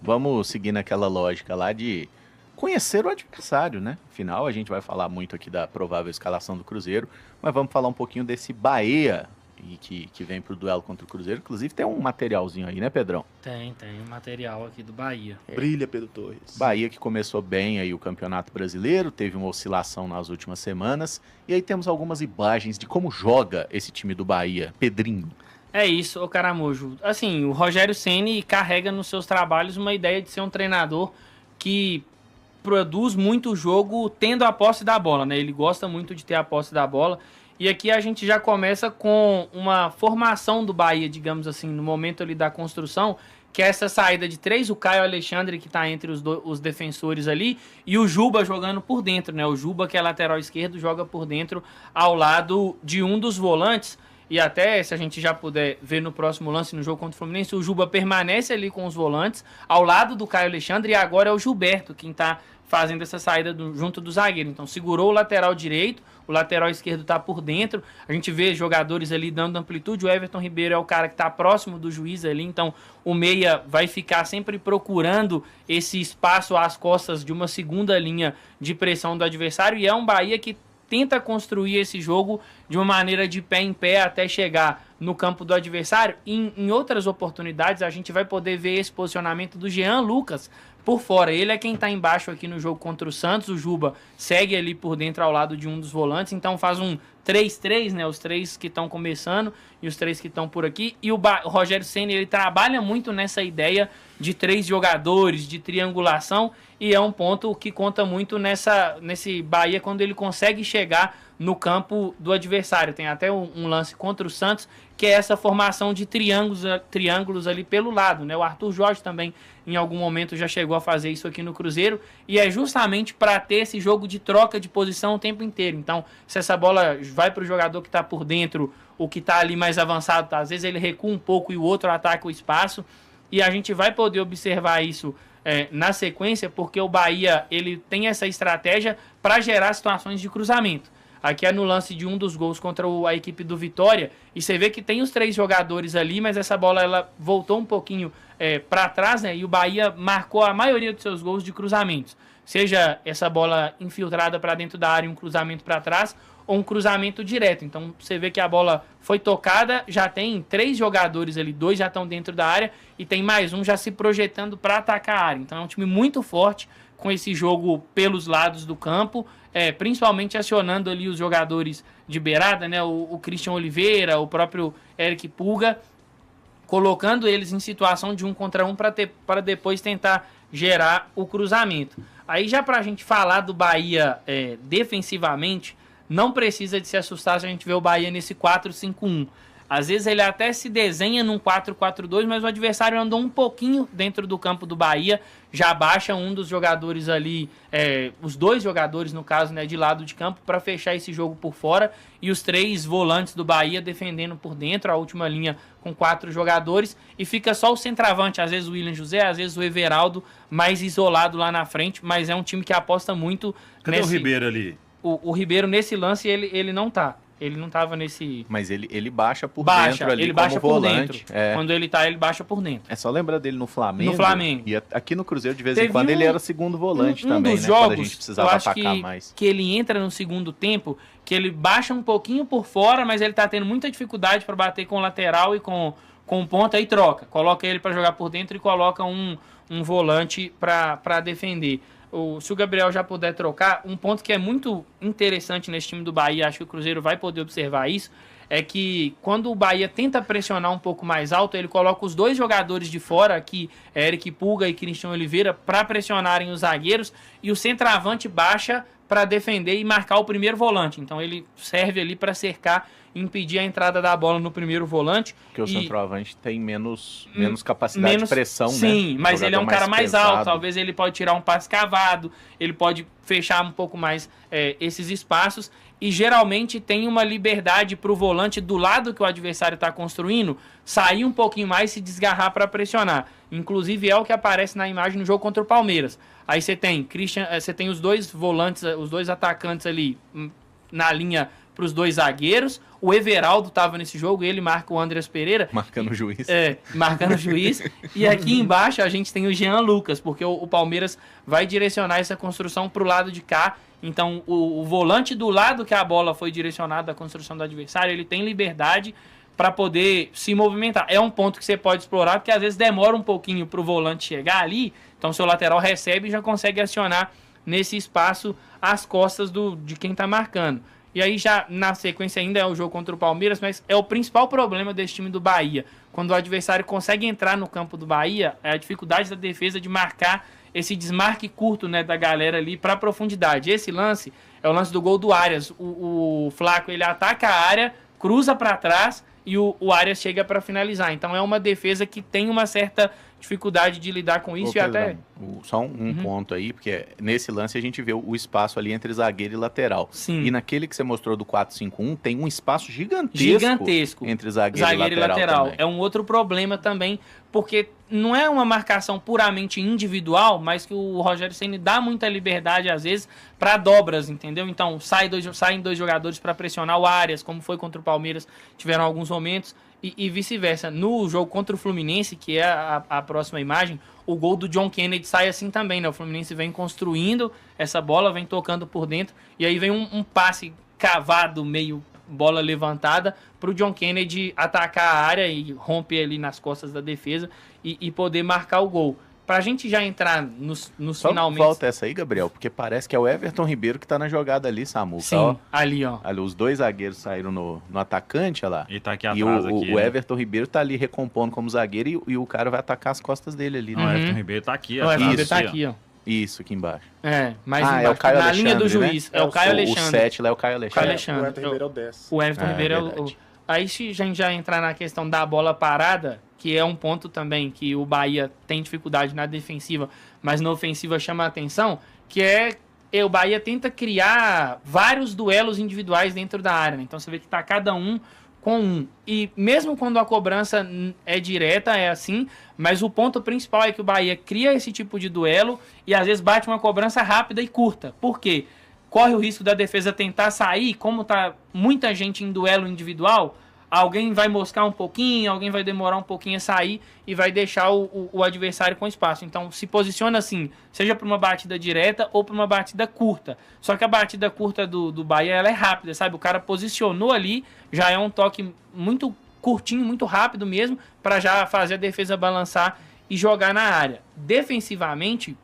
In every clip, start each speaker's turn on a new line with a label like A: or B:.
A: Vamos seguir naquela lógica lá de conhecer o adversário, né? Afinal, a gente vai falar muito aqui da provável escalação do Cruzeiro, mas vamos falar um pouquinho desse Bahia e que vem pro duelo contra o Cruzeiro. Inclusive tem um materialzinho aí, né, Pedrão?
B: Tem um material aqui do Bahia.
C: Brilha, Pedro Torres.
A: Bahia que começou bem aí o Campeonato Brasileiro, teve uma oscilação nas últimas semanas, e aí temos algumas imagens de como joga esse time do Bahia. Pedrinho.
B: É isso, ô Caramujo. Assim, o Rogério Ceni carrega nos seus trabalhos uma ideia de ser um treinador que produz muito jogo tendo a posse da bola, né? Ele gosta muito de ter a posse da bola. E aqui a gente já começa com uma formação do Bahia, digamos assim, no momento ali da construção, que é essa saída de três, o Caio Alexandre, que está entre os defensores ali, e o Juba jogando por dentro, né? O Juba, que é lateral esquerdo, joga por dentro ao lado de um dos volantes. E até, se a gente já puder ver no próximo lance no jogo contra o Fluminense, o Juba permanece ali com os volantes, ao lado do Caio Alexandre, e agora é o Gilberto quem está fazendo essa saída junto do zagueiro. Então segurou o lateral direito, o lateral esquerdo está por dentro, a gente vê jogadores ali dando amplitude, o Everton Ribeiro é o cara que está próximo do juiz ali, então o meia vai ficar sempre procurando esse espaço às costas de uma segunda linha de pressão do adversário, e é um Bahia que tenta construir esse jogo de uma maneira de pé em pé até chegar no campo do adversário. Em outras oportunidades a gente vai poder ver esse posicionamento do Jean Lucas por fora. Ele é quem está embaixo aqui no jogo contra o Santos. O Juba segue ali por dentro ao lado de um dos volantes. Então faz um 3-3, né? Os três que estão começando e os três que estão por aqui. E o Rogério Ceni, ele trabalha muito nessa ideia de três jogadores, de triangulação, e é um ponto que conta muito nesse Bahia quando ele consegue chegar no campo do adversário. Tem até um lance contra o Santos, que é essa formação de triângulos ali pelo lado, né? O Arthur Jorge também, em algum momento, já chegou a fazer isso aqui no Cruzeiro, e é justamente para ter esse jogo de troca de posição o tempo inteiro. Então, se essa bola vai para o jogador que está por dentro, o que está ali mais avançado, às vezes ele recua um pouco e o outro ataca o espaço, e a gente vai poder observar isso na sequência, porque o Bahia ele tem essa estratégia para gerar situações de cruzamento. Aqui é no lance de um dos gols contra a equipe do Vitória, e você vê que tem os três jogadores ali, mas essa bola ela voltou um pouquinho para trás, né? E o Bahia marcou a maioria dos seus gols de cruzamentos. Seja essa bola infiltrada para dentro da área e um cruzamento para trás, ou um cruzamento direto. Então você vê que a bola foi tocada, já tem três jogadores ali, dois já estão dentro da área e tem mais um já se projetando para atacar a área. Então é um time muito forte com esse jogo pelos lados do campo, principalmente acionando ali os jogadores de beirada, né? O Christian Oliveira, o próprio Eric Pulga, colocando eles em situação de 1 contra 1 para depois tentar gerar o cruzamento. Aí já para a gente falar do Bahia defensivamente, não precisa de se assustar se a gente vê o Bahia nesse 4-5-1. Às vezes ele até se desenha num 4-4-2, mas o adversário andou um pouquinho dentro do campo do Bahia, já baixa um dos jogadores ali, os dois jogadores no caso, né, de lado de campo, para fechar esse jogo por fora, e os três volantes do Bahia defendendo por dentro, a última linha com 4 jogadores, e fica só o centroavante, às vezes o William José, às vezes o Everaldo, mais isolado lá na frente, mas é um time que aposta muito.
D: Cadê o Ribeiro ali?
B: O Ribeiro, nesse lance, ele não tá. Ele não tava nesse...
A: Mas ele baixa por dentro ali,
B: ele baixa
A: como
B: por
A: volante.
B: dentro. Quando ele tá, ele baixa por dentro.
A: É só lembrar dele no Flamengo.
B: No Flamengo.
A: E aqui no Cruzeiro, de vez em quando, ele era segundo volante também,
B: dos
A: né?
B: jogos,
A: Quando a gente precisava
B: eu acho
A: atacar mais.
B: que ele entra no segundo tempo, que ele baixa um pouquinho por fora, mas ele tá tendo muita dificuldade para bater com o lateral e com o ponta, aí troca. Coloca ele para jogar por dentro e coloca um volante para defender. Se o Gabriel já puder trocar, um ponto que é muito interessante nesse time do Bahia, acho que o Cruzeiro vai poder observar isso, é que quando o Bahia tenta pressionar um pouco mais alto, ele coloca os dois jogadores de fora, aqui, Eric Pulga e Christian Oliveira, para pressionarem os zagueiros, e o centroavante baixa para defender e marcar o primeiro volante. Então ele serve ali para cercar e impedir a entrada da bola no primeiro volante.
A: Porque o centroavante tem menos capacidade de pressão,
B: sim,
A: né?
B: Sim, mas ele é um cara mais alto. Talvez ele pode tirar um passe cavado, ele pode fechar um pouco mais esses espaços. E geralmente tem uma liberdade para o volante do lado que o adversário está construindo sair um pouquinho mais e se desgarrar para pressionar. Inclusive é o que aparece na imagem no jogo contra o Palmeiras. Aí você tem os dois volantes, os dois atacantes ali na linha para os dois zagueiros. O Everaldo estava nesse jogo, ele marca o Andreas Pereira.
A: Marcando o juiz.
B: Marcando o juiz. E aqui embaixo a gente tem o Jean Lucas, porque o Palmeiras vai direcionar essa construção para o lado de cá. Então, o volante do lado que a bola foi direcionada da construção do adversário, ele tem liberdade para poder se movimentar. É um ponto que você pode explorar, porque às vezes demora um pouquinho para o volante chegar ali, então seu lateral recebe e já consegue acionar nesse espaço as costas de quem está marcando. E aí já na sequência ainda é o jogo contra o Palmeiras, mas é o principal problema desse time do Bahia. Quando o adversário consegue entrar no campo do Bahia, é a dificuldade da defesa de marcar esse desmarque curto, né, da galera ali para a profundidade. Esse lance é o lance do gol do Arias. O Flaco, ele ataca a área, cruza para trás e o Arias chega para finalizar. Então é uma defesa que tem uma certa dificuldade de lidar com isso.
A: Só um ponto aí, porque nesse lance a gente vê o espaço ali entre zagueiro e lateral.
B: Sim.
A: E naquele que você mostrou do 4-5-1, tem um espaço gigantesco entre zagueiro e lateral.
B: É um outro problema também, porque não é uma marcação puramente individual, mas que o Rogério Ceni dá muita liberdade, às vezes, para dobras, entendeu? Então, saem dois jogadores para pressionar o Arias, como foi contra o Palmeiras, tiveram alguns momentos, e vice-versa. No jogo contra o Fluminense, que é a próxima imagem, o gol do John Kennedy sai assim também, né? O Fluminense vem construindo essa bola, vem tocando por dentro, e aí vem um passe cavado, meio bola levantada, para o John Kennedy atacar a área e romper ali nas costas da defesa e poder marcar o gol. Pra gente já entrar nos finalmente...
A: Só volta essa aí, Gabriel, porque parece que é o Everton Ribeiro que tá na jogada ali, Samuca.
B: Sim, ó. Ali, ó.
A: Ali, os dois zagueiros saíram no atacante, olha lá.
C: E tá aqui atrás.
A: O Everton Ribeiro tá ali recompondo como zagueiro e o cara vai atacar as costas dele ali.
C: O Everton Ribeiro tá aqui.
B: O Everton Ribeiro tá aqui, ó.
A: Isso, aqui embaixo.
B: Mais
A: embaixo,
B: é o
A: Caio
B: na
A: Alexandre,
B: linha do
A: né?
B: juiz. É o Caio Alexandre.
A: O 7 lá é o Caio Alexandre.
D: O Everton Ribeiro é o 10.
B: O Everton Ribeiro é o... Aí se a gente já entrar na questão da bola parada, que é um ponto também que o Bahia tem dificuldade na defensiva, mas na ofensiva chama a atenção, que o Bahia tenta criar vários duelos individuais dentro da área, né? Então você vê que tá cada um com um. E mesmo quando a cobrança é direta, é assim, mas o ponto principal é que o Bahia cria esse tipo de duelo e às vezes bate uma cobrança rápida e curta. Por quê? Corre o risco da defesa tentar sair, como tá muita gente em duelo individual, alguém vai moscar um pouquinho, alguém vai demorar um pouquinho a sair e vai deixar o adversário com espaço. Então se posiciona assim, seja para uma batida direta ou para uma batida curta. Só que a batida curta do Bahia, ela é rápida, sabe? O cara posicionou ali, já é um toque muito curtinho, muito rápido mesmo, para já fazer a defesa balançar e jogar na área. Defensivamente,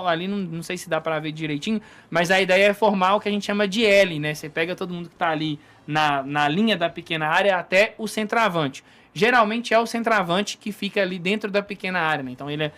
B: ali não sei se dá para ver direitinho, mas a ideia é formar o que a gente chama de L, né? Você pega todo mundo que tá ali na linha da pequena área até o centroavante. Geralmente é o centroavante que fica ali dentro da pequena área, né? Então ele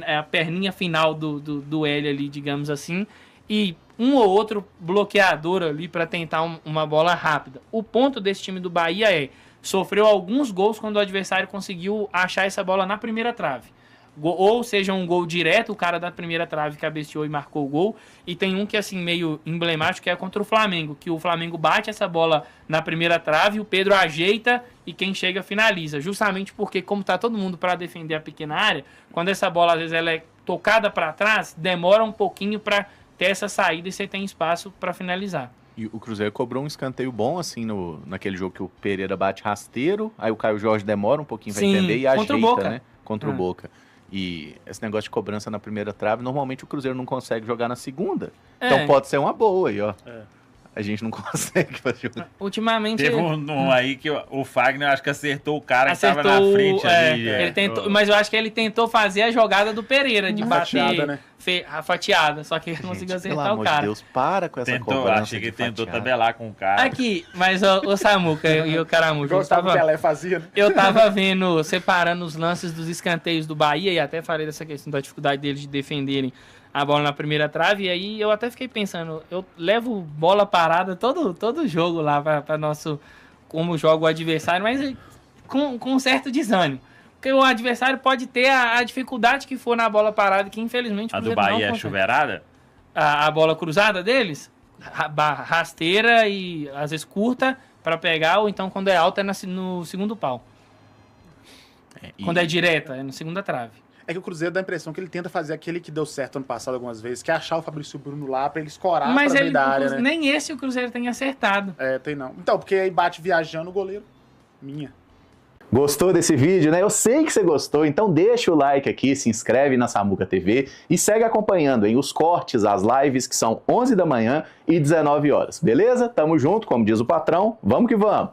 B: é a perninha final do L ali, digamos assim, e um ou outro bloqueador ali para tentar uma bola rápida. O ponto desse time do Bahia sofreu alguns gols quando o adversário conseguiu achar essa bola na primeira trave. Ou seja, um gol direto, o cara da primeira trave cabeceou e marcou o gol. E tem um que é assim, meio emblemático, que é contra o Flamengo, que o Flamengo bate essa bola na primeira trave, o Pedro ajeita e quem chega finaliza. Justamente porque, como tá todo mundo para defender a pequena área, quando essa bola às vezes ela é tocada para trás, demora um pouquinho para ter essa saída e você tem espaço para finalizar.
A: E o Cruzeiro cobrou um escanteio bom, assim, naquele jogo que o Pereira bate rasteiro, aí o Caio Jorge demora um pouquinho para entender e ajeita, né? Contra o Boca. E esse negócio de cobrança na primeira trave, normalmente o Cruzeiro não consegue jogar na segunda. Então pode ser uma boa aí, ó. A gente não consegue fazer.
B: Ultimamente...
C: Teve um aí que o Fagner, acho que acertou o cara que estava na frente ali.
B: Ele tentou, mas eu acho que ele tentou fazer a jogada do Pereira, de bater
D: fatiada, né?
B: A fatiada, só que ele não conseguiu acertar o cara.
A: Pelo amor de Deus, para com essa cobrança.
C: Achei que ele tentou tabelar com o cara.
B: Aqui, mas o Samuca e o Caramujo, eu tava vendo, separando os lances dos escanteios do Bahia, e até falei dessa questão da dificuldade deles de defenderem a bola na primeira trave, e aí eu até fiquei pensando, eu levo bola parada todo jogo lá para nosso, como joga o adversário, mas com um certo desânimo. Porque o adversário pode ter a dificuldade que for na bola parada, que infelizmente
C: a do Bahia é chuveirada?
B: A bola cruzada deles, rasteira e às vezes curta para pegar, ou então quando é alta é no segundo pau. Quando é direta, é na segunda trave.
D: É que o Cruzeiro dá a impressão que ele tenta fazer aquele que deu certo ano passado algumas vezes, que é achar o Fabrício Bruno lá pra ele escorar
B: mas
D: pra meio da área, né?
B: nem esse o Cruzeiro tem acertado.
D: É, tem não. Então, porque aí bate viajando o goleiro. Minha.
A: Gostou desse vídeo, né? Eu sei que você gostou, então deixa o like aqui, se inscreve na Samuca TV e segue acompanhando, hein, os cortes, as lives que são 11 da manhã e 19 horas, beleza? Tamo junto, como diz o patrão, vamos que vamos!